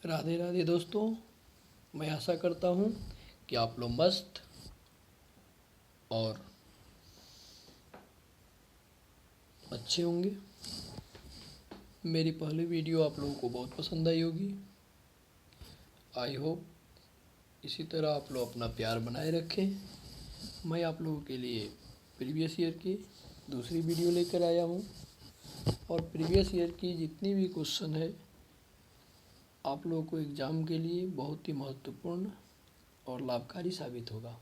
राधे राधे दोस्तों, मैं आशा करता हूँ कि आप लोग मस्त और अच्छे होंगे। मेरी पहली वीडियो आप लोगों को बहुत पसंद आई होगी। आई होप इसी तरह आप लोग अपना प्यार बनाए रखें। मैं आप लोगों के लिए प्रीवियस ईयर की दूसरी वीडियो लेकर आया हूँ और प्रीवियस ईयर की जितनी भी क्वेश्चन है आप लोगों को एग्ज़ाम के लिए बहुत ही महत्वपूर्ण और लाभकारी साबित होगा।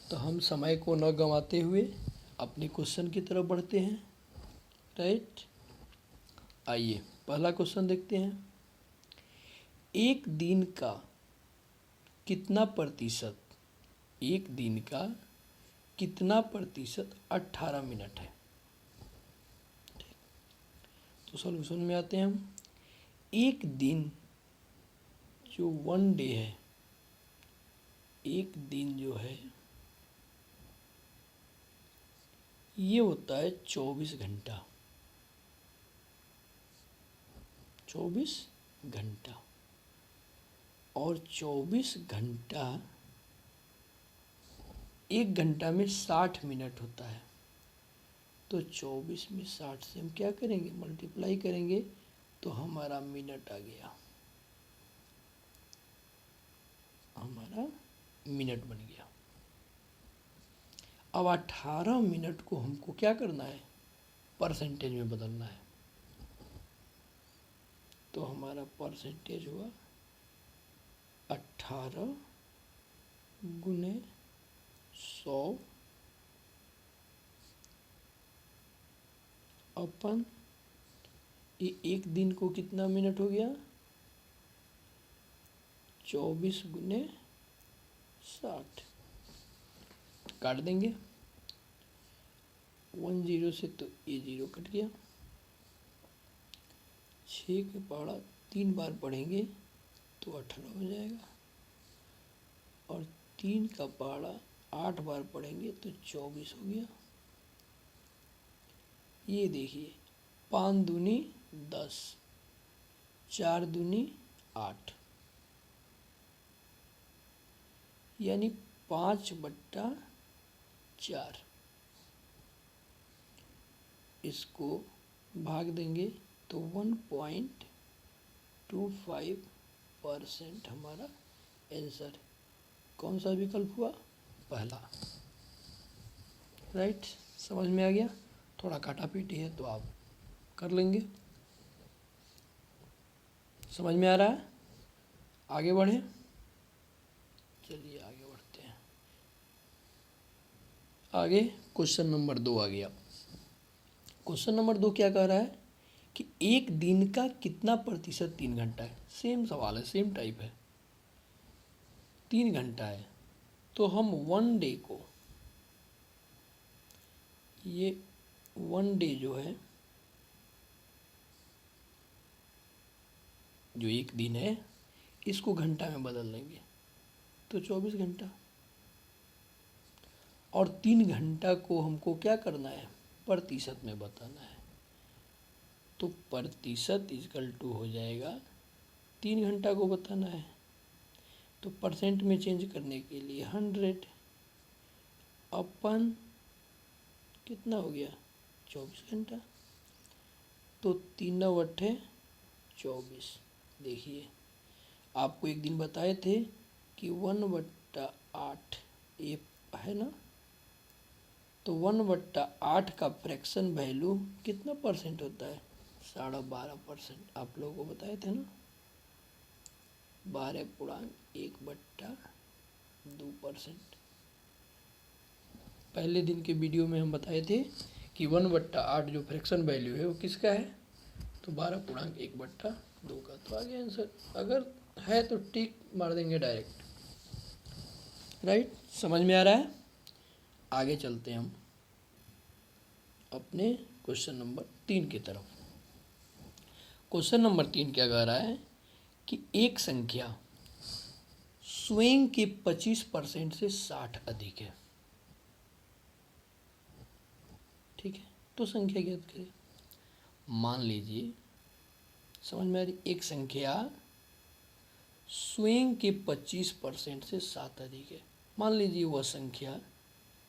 तो हम समय को न गंवाते हुए अपने क्वेश्चन की तरफ बढ़ते हैं। राइट, आइए पहला क्वेश्चन देखते हैं। एक दिन का कितना प्रतिशत 18 मिनट है। तो सॉल्यूशन में आते हैं हम। एक दिन जो वन डे है, एक दिन जो है ये होता है 24 घंटा। 24 घंटा और 24 घंटा, एक घंटा में 60 मिनट होता है। तो 24 में 60 से हम क्या करेंगे, मल्टीप्लाई करेंगे तो हमारा मिनट आ गया, हमारा मिनट बन गया। अब 18 मिनट को हमको क्या करना है, परसेंटेज में बदलना है। तो हमारा परसेंटेज हुआ 18 गुने 100 अपन ये एक दिन को कितना मिनट हो गया, 24 गुने 60। काट देंगे 10 से, तो ये 0 कट गया। 6 के पहाड़ा 3 बार पढ़ेंगे तो 18 हो जाएगा और 3 का पहाड़ा 8 बार पढ़ेंगे तो 24 हो गया। ये देखिए 5 दूनी 10, 4 दूनी 8, यानी 5/4। इसको भाग देंगे तो 1.25% हमारा आंसर। कौन सा विकल्प हुआ, पहला। राइट, समझ में आ गया। थोड़ा काटा पीटी है तो आप कर लेंगे। समझ में आ रहा है, आगे बढ़ें। चलिए आगे बढ़ते हैं। आगे क्वेश्चन नंबर 2 आ गया। क्वेश्चन नंबर 2 क्या कह रहा है कि एक दिन का कितना प्रतिशत 3 घंटा है। सेम सवाल है, सेम टाइप है। 3 घंटा है तो हम वन डे को, ये वन डे जो है, जो एक दिन है, इसको घंटा में बदल लेंगे तो 24 घंटा। और 3 घंटा को हमको क्या करना है, प्रतिशत में बताना है। तो प्रतिशत इक्वल टू हो जाएगा, 3 घंटा को बताना है तो परसेंट में चेंज करने के लिए 100 अपन कितना हो गया, 24 घंटा। तो 3×8 = 24। देखिए आपको एक दिन बताए थे कि 1/8 ये है ना, तो 1/8 का फ्रैक्शन वैल्यू कितना परसेंट होता है, 12.5%। आप लोगों को बताए थे ना, 12.1/2%। पहले दिन के वीडियो में हम बताए थे कि 1/8 जो फ्रैक्शन वैल्यू है वो किसका है, तो 12.1/2 का। तो आ गया आंसर। अगर है तो टिक मार देंगे डायरेक्ट। राइट, समझ में आ रहा है। आगे चलते हैं हम अपने क्वेश्चन नंबर 3 की तरफ। क्वेश्चन नंबर 3 क्या कह रहा है कि एक संख्या स्वयं के 25% से 60 अधिक है। ठीक है, तो संख्या ज्ञात करें। मान लीजिए, समझ में आ रही, एक संख्या स्वयं के 25% से 7 अधिक है। मान लीजिए वह संख्या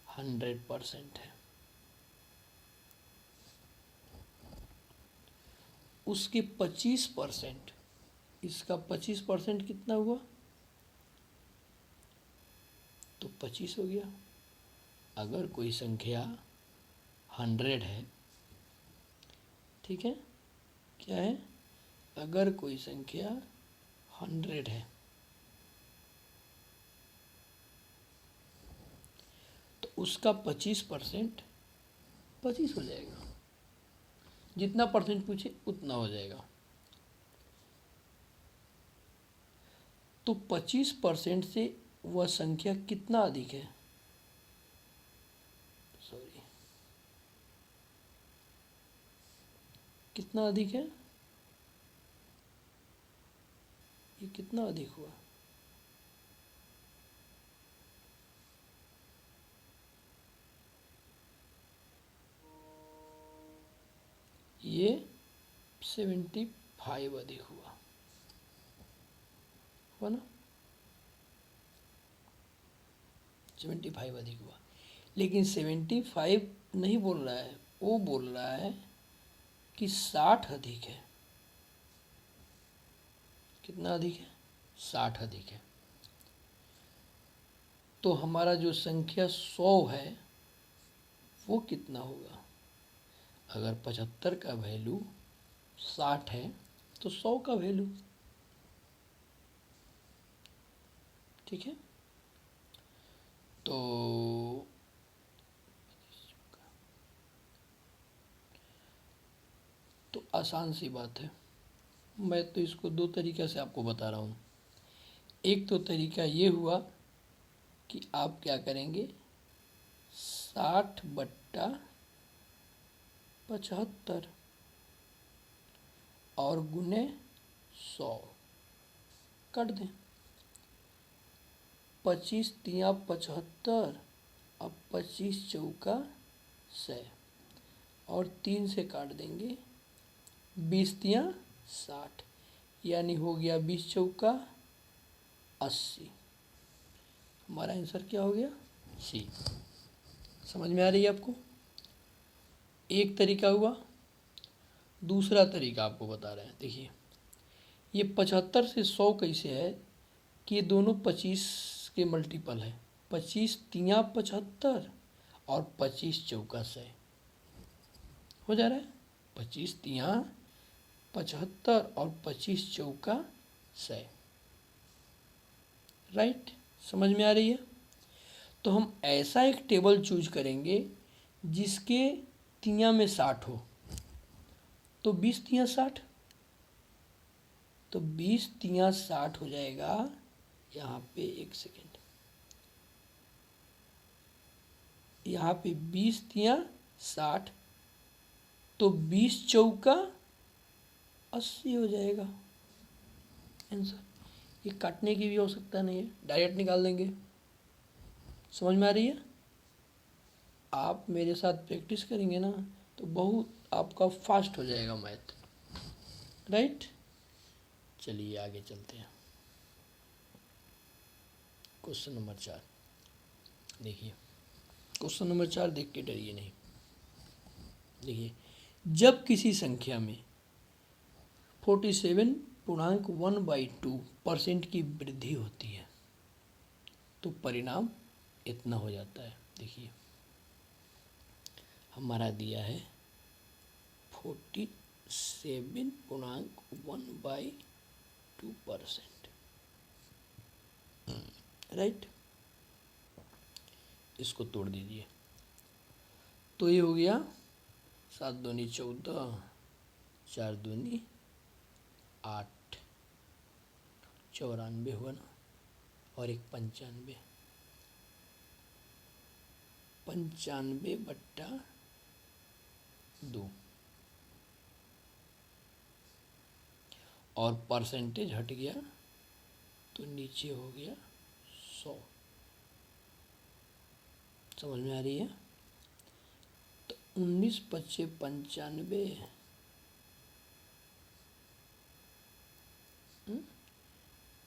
100% है, उसके 25%, इसका 25% कितना हुआ, तो 25 हो गया। अगर कोई संख्या 100 है, ठीक है, क्या है, अगर कोई संख्या 100 है तो उसका 25% 25 हो जाएगा। जितना परसेंट पूछे उतना हो जाएगा। तो 25% से वह संख्या कितना अधिक है, सॉरी, कितना अधिक है, ये कितना अधिक हुआ, ये 75 अधिक हुआ ना, 75 अधिक हुआ। लेकिन 75 नहीं बोल रहा है, वो बोल रहा है कि 60 अधिक है। कितना अधिक है, 60 अधिक है। तो हमारा जो संख्या 100 है वो कितना होगा, अगर 75 का वैल्यू 60 है तो 100 का वैल्यू, ठीक है। तो आसान सी बात है। मैं तो इसको दो तरीक़े से आपको बता रहा हूँ। एक तो तरीका ये हुआ कि आप क्या करेंगे, 60/75 और गुने 100 कर दें। 25 तिया 75 अब 25 चौका 100 और 3 से काट देंगे, 20 तिया 60, यानी हो गया 20 चौका 80। हमारा आंसर क्या हो गया, सी। समझ में आ रही है आपको। एक तरीका हुआ। दूसरा तरीका आपको बता रहे हैं। देखिए, ये 75 से 100 कैसे है कि ये दोनों 25 के मल्टीपल है। 25 तिया 75 और 25 चौका 100 हो जा रहा है। 25 तिया 75 और 25 चौका 100, राइट। समझ में आ रही है। तो हम ऐसा एक टेबल चूज करेंगे जिसके तिया में 60 हो। तो 20 तिया 60, तो 20 तिया 60 हो जाएगा। यहाँ पे एक सेकेंड, यहाँ पे 20 तिया 60, तो 20 चौका 80 हो जाएगा आंसर। ये काटने की भी आवश्यकता नहीं है, डायरेक्ट निकाल देंगे। समझ में आ रही है। आप मेरे साथ प्रैक्टिस करेंगे ना तो बहुत आपका फास्ट हो जाएगा मैथ, राइट। चलिए आगे चलते हैं। क्वेश्चन नंबर 4 देखिए। क्वेश्चन नंबर 4 देख के डरिए नहीं। देखिए, जब किसी संख्या में 47.1/2% की वृद्धि होती है तो परिणाम इतना हो जाता है। देखिए, हमारा दिया है 47.1/2%, राइट। इसको तोड़ दीजिए तो ये हो गया 7 दूनी 14, 4 दूनी 8, 94 हुआ ना, और एक 95, 95/2 और परसेंटेज हट गया तो नीचे हो गया 100। समझ में आ रही है। तो 19 25 95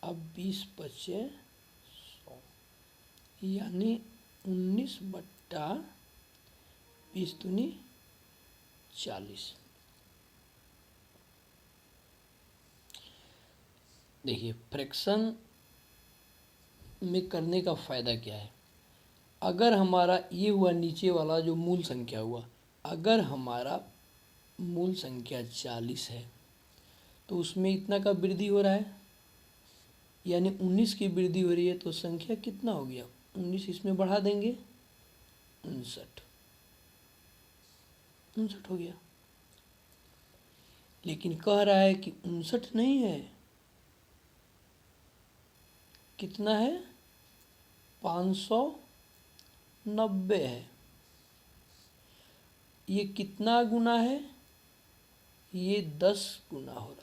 अब 20 बचे 100, यानी 19/20 दूनी 40। देखिए फ्रैक्शन में करने का फ़ायदा क्या है। अगर हमारा ये हुआ नीचे वाला जो मूल संख्या हुआ, अगर हमारा मूल संख्या 40 है तो उसमें इतना का वृद्धि हो रहा है, यानी 19 की वृद्धि हो रही है, तो संख्या कितना हो गया, 19 इसमें बढ़ा देंगे 59 हो गया। लेकिन कह रहा है कि 59 नहीं है, कितना है, 590 है। ये कितना गुना है, ये 10 गुना हो रहा है।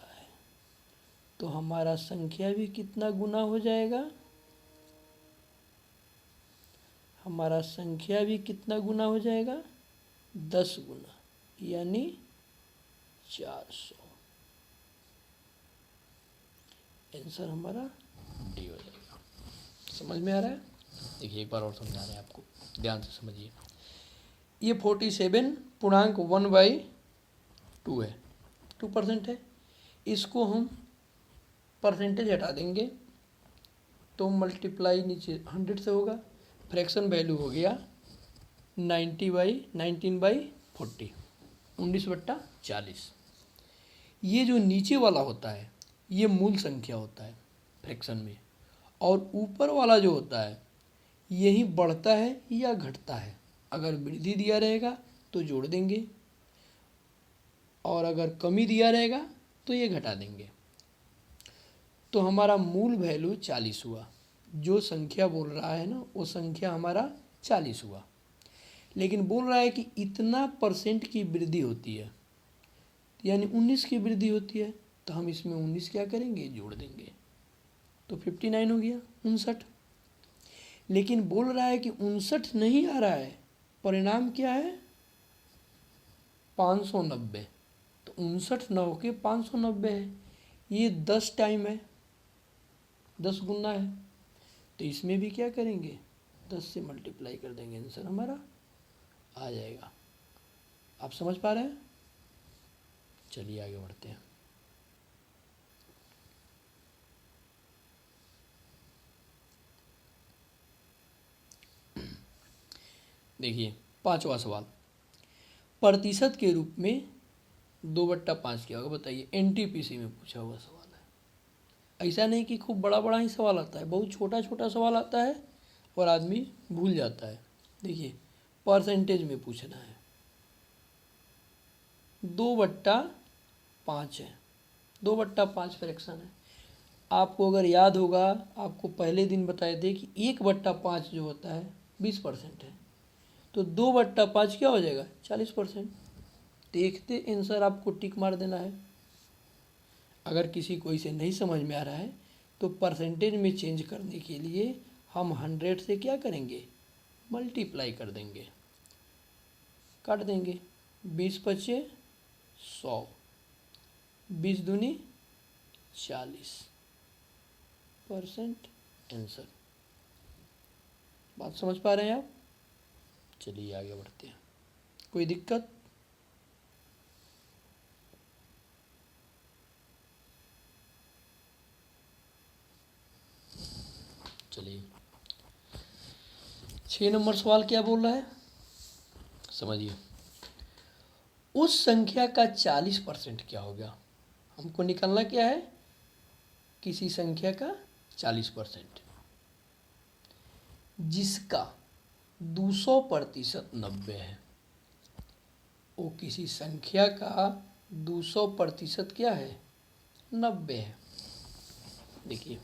तो हमारा संख्या भी कितना गुना हो जाएगा, हमारा संख्या भी कितना गुना हो जाएगा, 10 गुना, यानी 400। आंसर हमारा डी हो जाएगा। समझ में आ रहा है। देखिए एक बार और समझा रहे हैं आपको, ध्यान से समझिए। ये 47.1/2 है, 2% है। इसको हम परसेंटेज हटा देंगे तो मल्टीप्लाई नीचे 100 से होगा। फ्रैक्शन वैल्यू हो गया 19/40, 19/40। ये जो नीचे वाला होता है ये मूल संख्या होता है फ्रैक्शन में, और ऊपर वाला जो होता है यही बढ़ता है या घटता है। अगर वृद्धि दिया रहेगा तो जोड़ देंगे, और अगर कमी दिया रहेगा तो ये घटा देंगे। तो हमारा मूल वैल्यू 40 हुआ, जो संख्या बोल रहा है ना वो संख्या हमारा 40 हुआ। लेकिन बोल रहा है कि इतना % की वृद्धि होती है, यानी 19 की वृद्धि होती है, तो हम इसमें 19 क्या करेंगे, जोड़ देंगे, तो 59 हो गया, 59। लेकिन बोल रहा है कि 59 नहीं आ रहा है, परिणाम क्या है, 590। तो 59 न होके 590 है, ये 10 टाइम है, 10 गुना है। तो इसमें भी क्या करेंगे, 10 से मल्टीप्लाई कर देंगे, आंसर हमारा आ जाएगा। आप समझ पा रहे हैं। चलिए आगे बढ़ते हैं। देखिए 5वां सवाल, प्रतिशत के रूप में 2/5 क्या होगा, बताइए। NTPC में पूछा हुआ सवाल है। ऐसा नहीं कि खूब बड़ा बड़ा ही सवाल आता है, बहुत छोटा छोटा सवाल आता है और आदमी भूल जाता है। देखिए परसेंटेज में पूछना है, 2/5 है, 2/5 फ्रैक्शन है। आपको अगर याद होगा, आपको पहले दिन बताए थे कि 1/5 जो होता है 20% है, तो 2/5 क्या हो जाएगा, 40%। देखते आंसर आपको टिक मार देना है। अगर किसी को इसे नहीं समझ में आ रहा है तो परसेंटेज में चेंज करने के लिए हम 100 से क्या करेंगे, मल्टीप्लाई कर देंगे, काट देंगे, 20 बचे 100, 20 दूनी 40% आंसर। बात समझ पा रहे हैं आप। चलिए आगे बढ़ते हैं। कोई दिक्कत। चलिए 6 नंबर सवाल क्या बोल रहा है, समझिए। उस संख्या का 40% क्या हो गया, हमको निकालना क्या है, किसी संख्या का 40%, जिसका 200% 90 है। वो किसी संख्या का 200% क्या है, 90 है। देखिए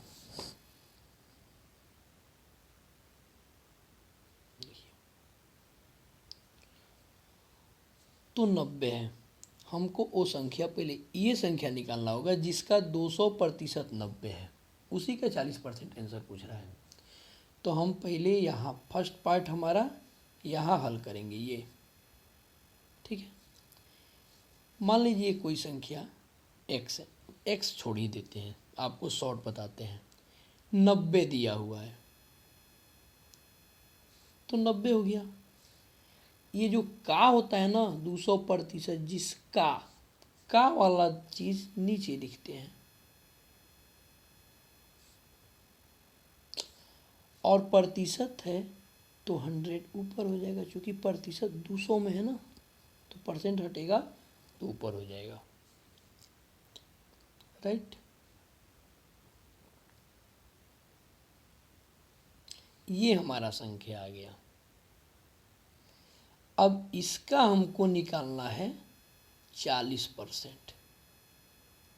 तो 90 है, हमको वो संख्या, पहले ये संख्या निकालना होगा जिसका 200% 90 है, उसी का 40% आंसर पूछ रहा है। तो हम पहले यहाँ फर्स्ट पार्ट हमारा यहाँ हल करेंगे, ये ठीक है। मान लीजिए कोई संख्या x है, x छोड़ ही देते हैं, आपको शॉर्ट बताते हैं। 90 दिया हुआ है तो 90 हो गया। ये जो का होता है ना 200%, जिसका का वाला चीज नीचे लिखते हैं, और प्रतिशत है तो 100 ऊपर हो जाएगा, क्योंकि प्रतिशत 200 में है ना, तो परसेंट हटेगा तो ऊपर हो जाएगा। राइट, ये हमारा संख्या आ गया। अब इसका हमको निकालना है 40%,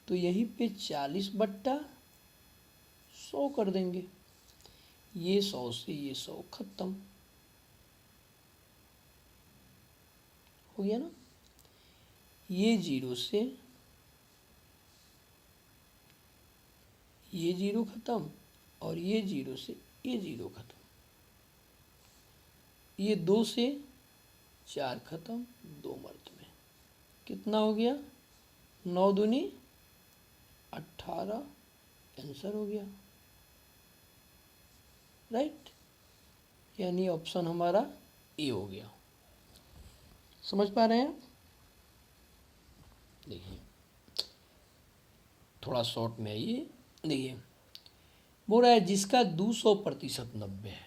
तो यहीं पे 40/100 कर देंगे। ये 100 से ये 100 खत्म हो गया ना। ये 0 से ये 0 खत्म, और ये 0 से ये 0 खत्म। ये 2 से 4 खत्म, 2 मर्द में कितना हो गया, 9 दूनी 18, आंसर हो गया। राइट, यानी ऑप्शन हमारा ए हो गया। समझ पा रहे हैं? देखिए थोड़ा शॉर्ट में आइए। देखिए बोल रहा है जिसका 200% 90 है।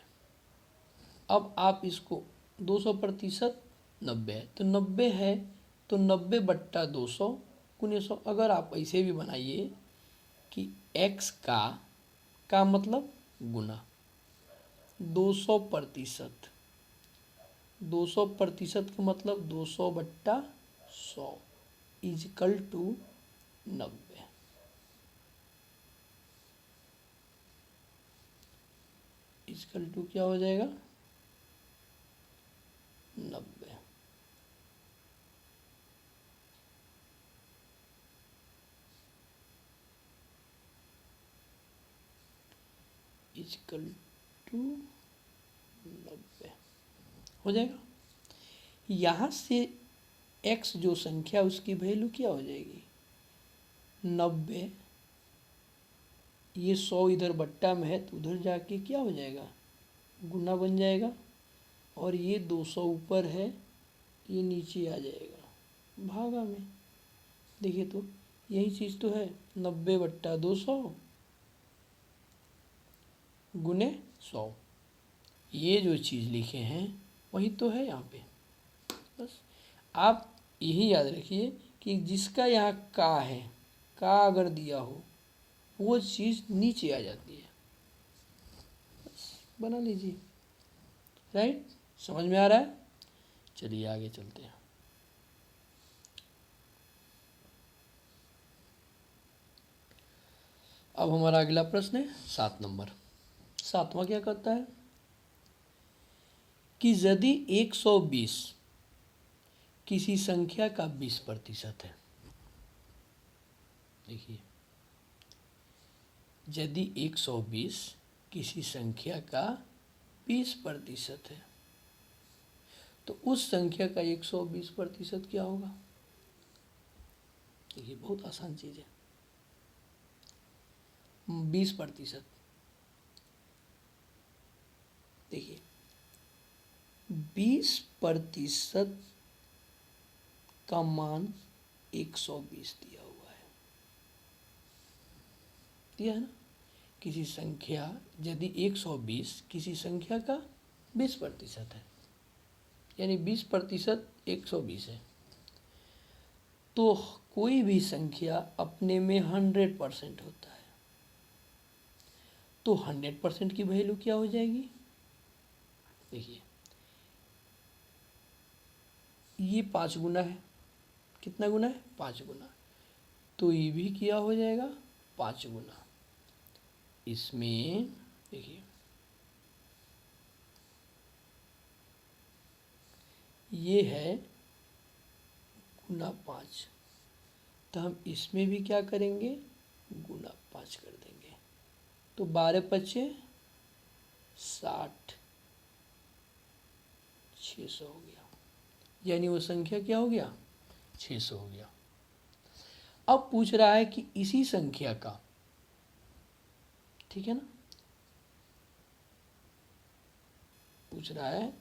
अब आप इसको 200% 90 है, तो 90 है तो 90/200 गुने 100। अगर आप ऐसे भी बनाइए कि x का मतलब गुना 200%, 200% का मतलब 200/100 इजकल टू 90। इजकल टू क्या हो जाएगा, 90। इजकल टू 90 हो जाएगा। यहाँ से x जो संख्या उसकी वैल्यू क्या हो जाएगी, 90। ये 100 इधर बट्टा में है तो उधर जाके क्या हो जाएगा, गुना बन जाएगा। और ये 200 ऊपर है, ये नीचे आ जाएगा भागा में। देखिए तो यही चीज़ तो है, 90/200 गुने 100। ये जो चीज़ लिखे हैं वही तो है यहाँ पे। बस आप यही याद रखिए कि जिसका यहाँ का है, का अगर दिया हो वो चीज़ नीचे आ जाती है। बस बना लीजिए। राइट, समझ में आ रहा है? चलिए आगे चलते हैं। अब हमारा अगला प्रश्न है 7 नंबर। 7वां क्या कहता है कि यदि 120 किसी संख्या का 20% है। देखिए यदि 120 किसी संख्या का 20% है तो उस संख्या का 120% क्या होगा। देखिए बहुत आसान चीज़ है। 20%, देखिए 20% का मान 120 दिया हुआ है, दिया है ना। किसी संख्या यदि 120 किसी संख्या का 20% है, यानी 20% 120 है, तो कोई भी संख्या अपने में 100% होता है। तो 100% की वैल्यू क्या हो जाएगी। देखिए ये 5 गुना है, कितना गुना है, 5 गुना, तो ये भी क्या हो जाएगा 5 गुना। इसमें देखिए ये है गुना 5, तो हम इसमें भी क्या करेंगे, गुना 5 कर देंगे। तो 12×5 = 60, 600 हो गया। यानी वो संख्या क्या हो गया, 600 हो गया। अब पूछ रहा है कि इसी संख्या का, ठीक है ना, पूछ रहा है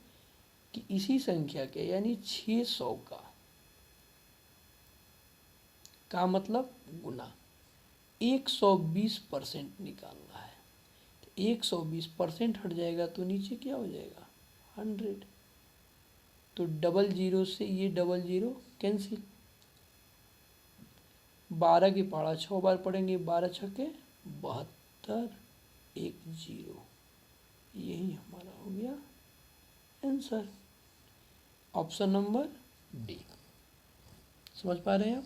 कि इसी संख्या के यानी 600 का मतलब गुना 120% निकालना है। तो 120% हट जाएगा तो नीचे क्या हो जाएगा 100। तो डबल जीरो से ये डबल जीरो कैंसिल, 12 की पहाड़ा 6 बार पढ़ेंगे, 12 छक्के 72, 1 0। यही हमारा हो गया आंसर, ऑप्शन नंबर डी। समझ पा रहे हैं आप?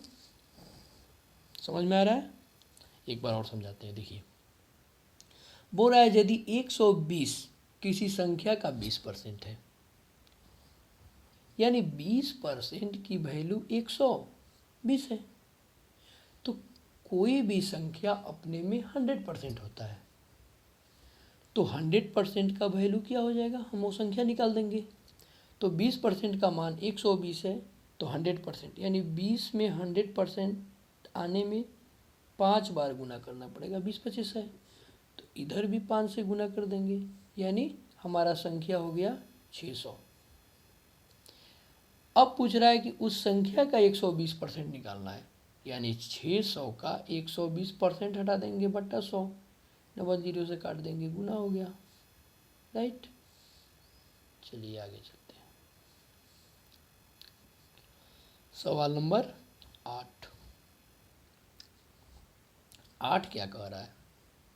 समझ में आ रहा है? एक बार और समझाते हैं। देखिए, बोल रहा है यदि 120 किसी संख्या का 20% है, यानी 20% की वैल्यू 120 है, तो कोई भी संख्या अपने में 100% होता है। तो 100% का वैल्यू क्या हो जाएगा, हम वो संख्या निकाल देंगे। तो 20% का मान 120 है, तो 100% यानी 20 में 100% आने में 5 बार गुना करना पड़ेगा, 20 25 है, तो इधर भी 5 से गुना कर देंगे, यानी हमारा संख्या हो गया 600। अब पूछ रहा है कि उस संख्या का 120% निकालना है, यानी 600 का 120% हटा देंगे बट्टा 100, डबल जीरो से काट देंगे, गुना हो गया। राइट, चलिए आगे चलते हैं। सवाल नंबर 8। 8 क्या कह रहा है,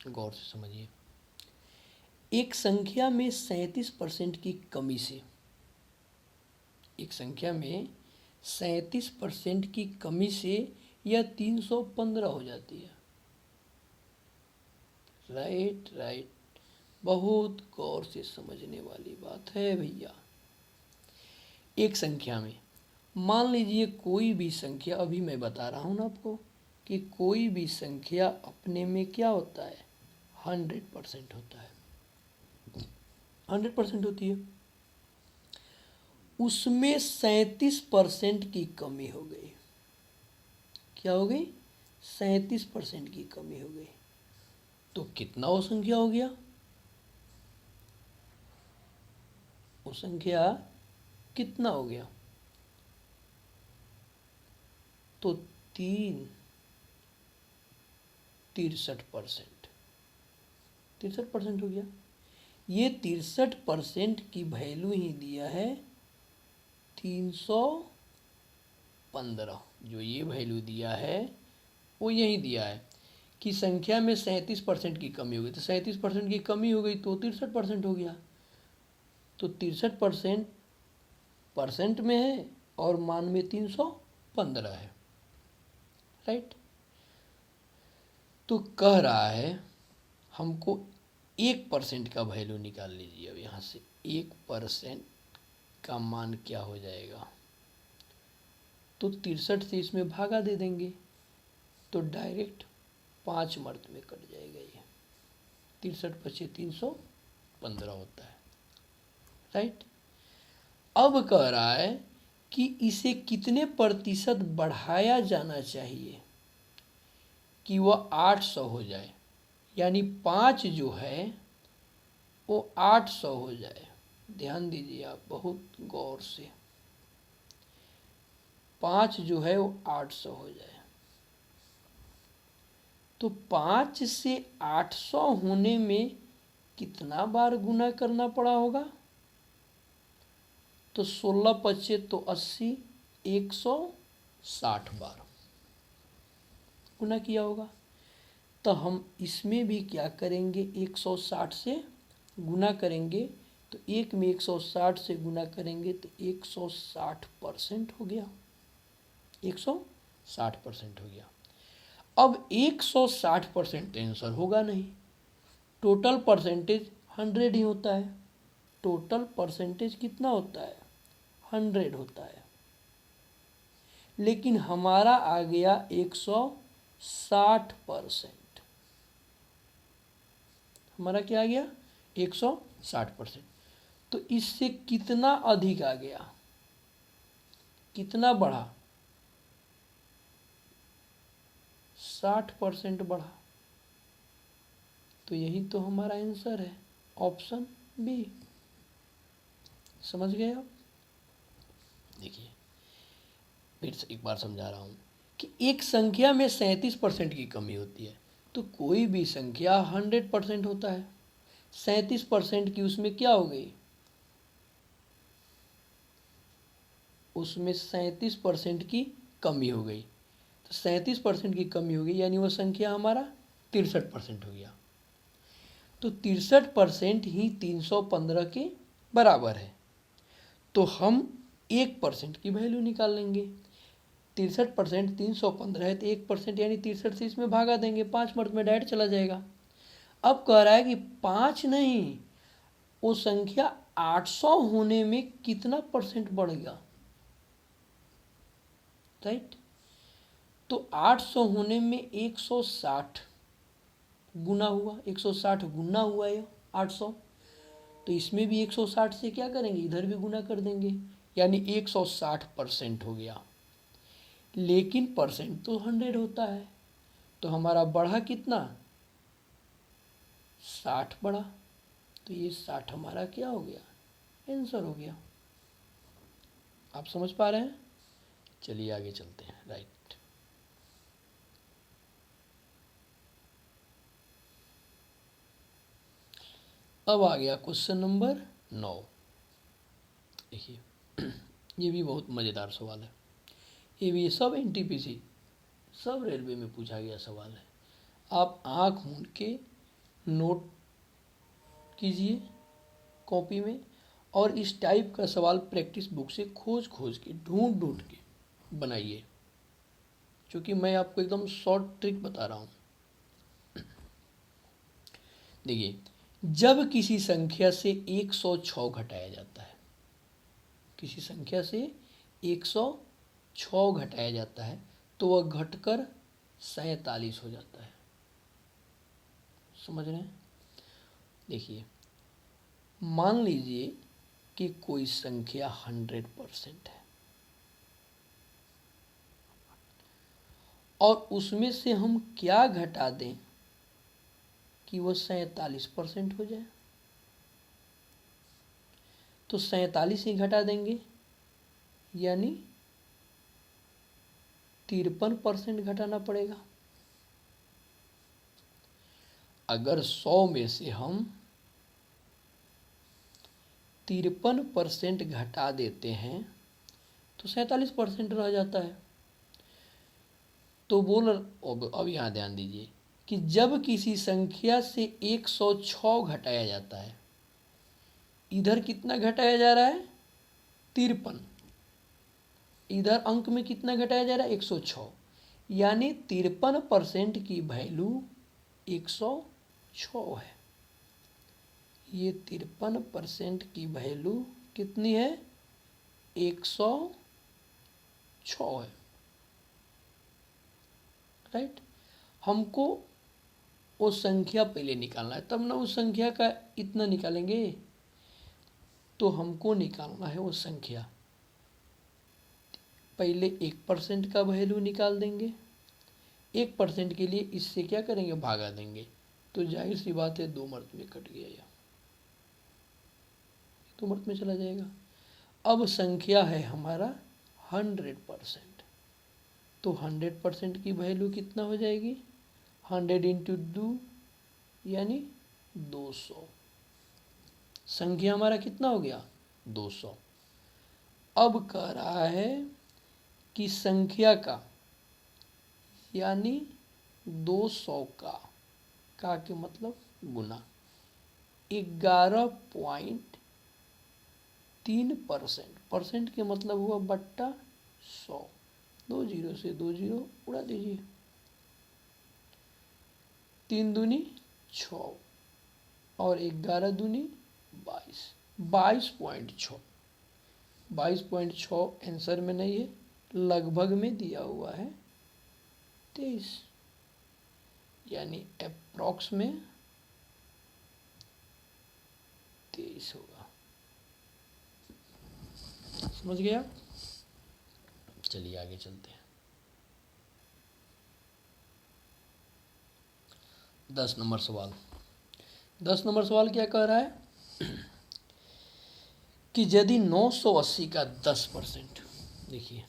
गौर से समझिए। एक संख्या में 37% की कमी से, एक संख्या में 37% की कमी से यह 315 हो जाती है। राइट राइट, बहुत गौर से समझने वाली बात है भैया। एक संख्या में, मान लीजिए कोई भी संख्या, अभी मैं बता रहा हूँ ना आपको कि कोई भी संख्या अपने में क्या होता है 100% होता है, 100% होती है। उसमें 37% की कमी हो गई। क्या हो गई, 37% की कमी हो गई, तो कितना वो संख्या हो गया, वो संख्या कितना हो गया, तो 63%, 63% हो गया। ये 63% की वैल्यू ही दिया है 315। जो ये वैल्यू दिया है वो यही दिया है कि संख्या में 37% की कमी हो गई, तो 37% की कमी हो गई तो 63% हो गया। तो 63% में है और मान में 315 है। राइट, तो कह रहा है हमको 1% का वैल्यू निकाल लीजिए। अब यहाँ से 1% का मान क्या हो जाएगा, तो 63 से इसमें भागा दे देंगे, तो डायरेक्ट 5 मर्द में कट जाएगा। ये 63 × 315 होता है। राइट, अब कह रहा है कि इसे कितने प्रतिशत बढ़ाया जाना चाहिए कि वह 800 हो जाए, यानी 5 जो है वो 800 हो जाए। ध्यान दीजिए आप बहुत गौर से, 5 जो है वो 800 हो जाए। तो 5 से 800 होने में कितना बार गुना करना पड़ा होगा, तो 16 पच्चे तो 80, 160 बार गुना किया होगा। तो हम इसमें भी क्या करेंगे, 160 से गुना करेंगे, तो एक में 160 से गुना करेंगे तो 160% हो गया, 160% हो गया। अब 160% आंसर होगा नहीं, टोटल परसेंटेज 100 ही होता है। टोटल परसेंटेज कितना होता है, 100 होता है, लेकिन हमारा आ गया 160%। हमारा क्या आ गया 160%। तो इससे कितना अधिक आ गया, कितना बढ़ा, 60% बढ़ा। तो यही तो हमारा आंसर है, ऑप्शन बी। समझ गए आप? देखिए फिर से एक बार समझा रहा हूँ कि एक संख्या में 37% की कमी होती है, तो कोई भी संख्या 100% होता है। 37% की उसमें क्या हो गई, उसमें 37% की कमी हो गई, तो 37% की कमी हो गई यानी वो संख्या हमारा 63% हो गया। तो 63% ही 315 के बराबर है। तो हम 1% की वैल्यू निकाल लेंगे। 63% 315 है, तो 1% यानी 63 से इसमें भागा देंगे, 5 मर्द में डायरेक्ट चला जाएगा। अब कह रहा है कि 5 नहीं, वो संख्या 800 होने में कितना परसेंट बढ़ गया, राइट? तो 800 होने में 160 गुना हुआ, 160 गुना हुआ ये 800, तो इसमें भी 160 से क्या करेंगे, इधर भी गुना कर देंगे, यानी 160% हो गया। लेकिन परसेंट तो 100 होता है, तो हमारा बढ़ा कितना, 60 बढ़ा। तो ये 60 हमारा क्या हो गया, आंसर हो गया। आप समझ पा रहे हैं? चलिए आगे चलते हैं, राइट। अब आ गया क्वेश्चन नंबर 9। देखिए ये भी बहुत मज़ेदार सवाल है। ये भी सब एनटीपीसी, सब रेलवे में पूछा गया सवाल है। आप आँख मूंद के नोट कीजिए कॉपी में, और इस टाइप का सवाल प्रैक्टिस बुक से खोज खोज के ढूंढ ढूंढ के बनाइए, क्योंकि मैं आपको एकदम शॉर्ट ट्रिक बता रहा हूँ। देखिए, जब किसी संख्या से 106 घटाया जाता है, किसी संख्या से 106 घटाया जाता है, तो वह घटकर 47 हो जाता है। समझ रहे हैं? देखिए, मान लीजिए कि कोई संख्या 100% है और उसमें से हम क्या घटा दें कि वो 47% हो जाए। तो 47 ही घटा देंगे, यानी 53% घटाना पड़ेगा। अगर 100 में से हम 53% घटा देते हैं तो 47% रह जाता है। तो बोल, अब यहाँ ध्यान दीजिए कि जब किसी संख्या से 106 घटाया जाता है, इधर कितना घटाया जा रहा है, 53, इधर अंक में कितना घटाया जा रहा है, 106, यानी 53% की वैल्यू 106 है। ये 53% की वैल्यू कितनी है, 106 है, राइट। हमको वो संख्या पहले निकालना है, तब ना उस संख्या का इतना निकालेंगे। तो हमको निकालना है वो संख्या, पहले 1% का वैल्यू निकाल देंगे। 1% के लिए इससे क्या करेंगे, भागा देंगे, तो जाहिर सी बात है 2 मर्द में कट गया, या 2 मर्द में चला जाएगा। अब संख्या है हमारा 100%, तो 100% की वैल्यू कितना हो जाएगी, 100 इंटू 2 यानी 200। संख्या हमारा कितना हो गया, 200। अब कह रहा है कि संख्या का, यानी 200 का के मतलब गुना 11.3%, परसेंट के मतलब हुआ बट्टा 100। 2 जीरो से 2 जीरो उड़ा दीजिए, 3 दूनी 6 और 11 दूनी 22, 22.6। 22.6 आंसर में नहीं है, लगभग में दिया हुआ है 23, यानी अप्रॉक्स में 23 होगा। समझ गया? चलिए आगे चलते हैं। 10 नंबर सवाल। 10 नंबर सवाल क्या कह रहा है कि यदि 980 का 10%, देखिए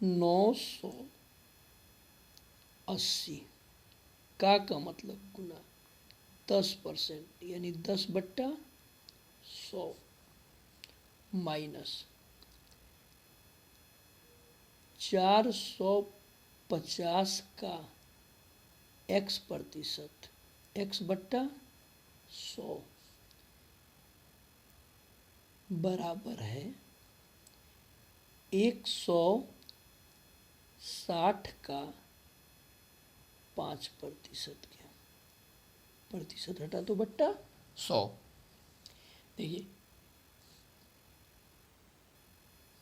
980 का मतलब गुना 10%, यानी 10/100 माइनस 450 का x%, x/100 बराबर है 160 का 5%। क्या प्रतिशत हटा तो बट्टा 100। देखिए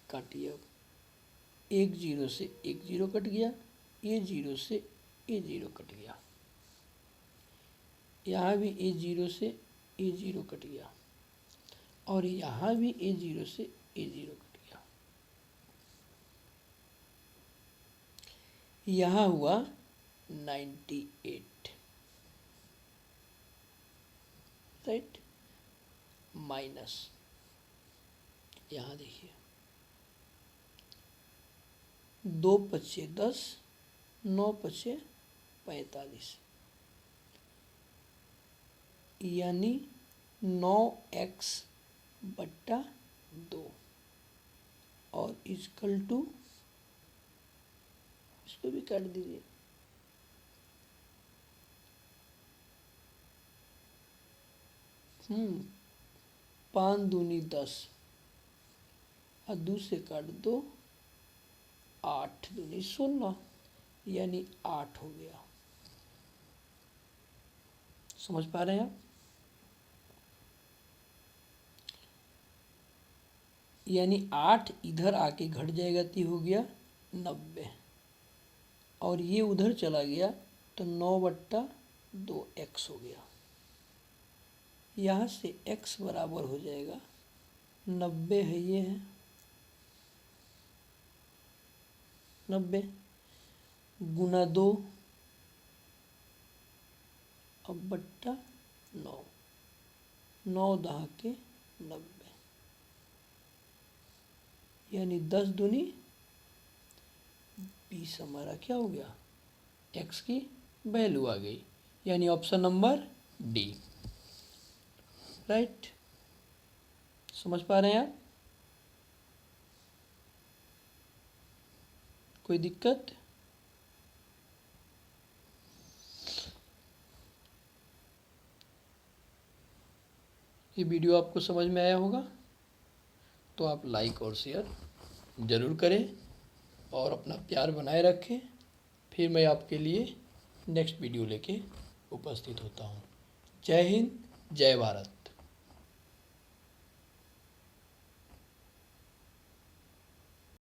काटिए, अब 1 0 से 1 0 कट गया, ये 0 से ये 0 कट गया, यहाँ भी ए 0 से ए 0 कट गया, और यहाँ भी ए 0 से ए 0 कट गया। यहाँ हुआ 98, राइट, माइनस यहाँ देखिए 2 पचे 10, 9 पचे 45, यानी 9x/2 और इक्वल टू, इसको भी काट दीजिए, पाँच दूनी 10 और 2 से काट दो, 8 दूनी 16, यानी 8 हो गया। समझ पा रहे हैं आप? यानी 8 इधर आके घट जाएगा तो हो गया 90, और ये उधर चला गया तो 9/2x हो गया। यहाँ से x बराबर हो जाएगा 90 है, ये है 90 गुना 2 अब बट्टा 9, 9 दहा के 90, यानी 10 दूनी 20 हमारा क्या हो गया, x की वैल्यू आ गई, यानी ऑप्शन नंबर डी, राइट। समझ पा रहे हैं आप? कोई दिक्कत? ये वीडियो आपको समझ में आया होगा तो आप लाइक और शेयर ज़रूर करें और अपना प्यार बनाए रखें। फिर मैं आपके लिए नेक्स्ट वीडियो लेके उपस्थित होता हूँ। जय हिंद, जय भारत।